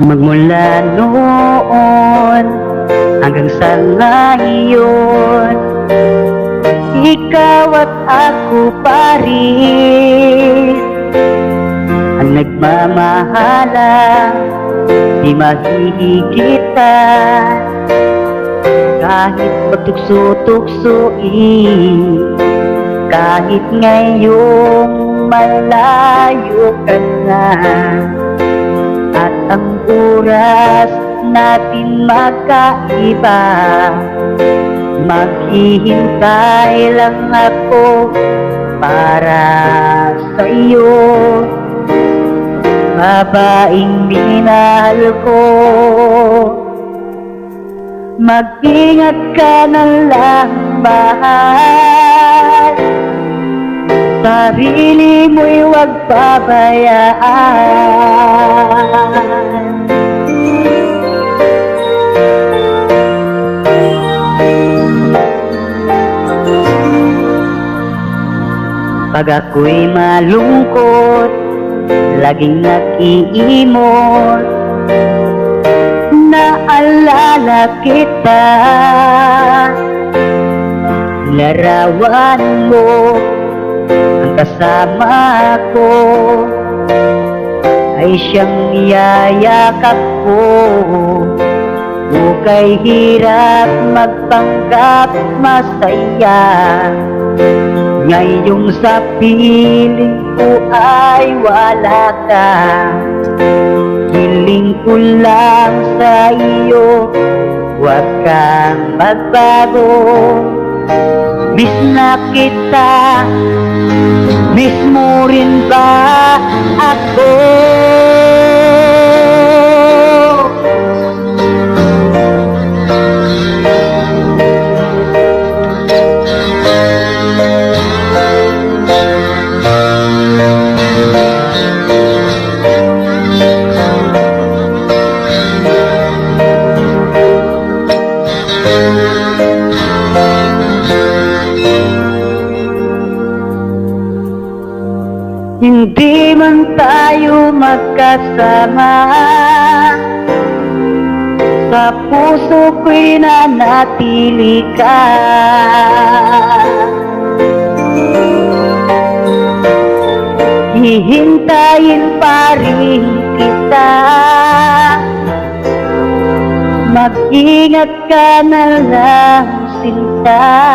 Magmula noon hanggang sa ngayon, ikaw at ako paris ang nagmamahalan, di mahihigitan. Kahit magtukso-tuksoin, kahit ngayong malayo ka na, at ang oras natin magkaiba, maghihintay lang ako para sa iyo, babaeng minahal ko. Mag-ingat ka na lang, mahal, sarili mo'y huwag pabayaan. Pag ako'y malungkot, laging nag-iimot, naalala kita. Larawan mo ang kasama ko, ay siyang niyayakap ko. Hukay hirap magpanggap masaya, ngayong sa piling ko ay wala ka. Hiling ko lang sa iyo, huwag kang magbago. Miss na kita, miss mo rin ba ako? Hindi man tayo magkasama, sa puso ko'y nanatili ka. Hihintayin pa rin kita, mag-ingat ka na lang, sinta.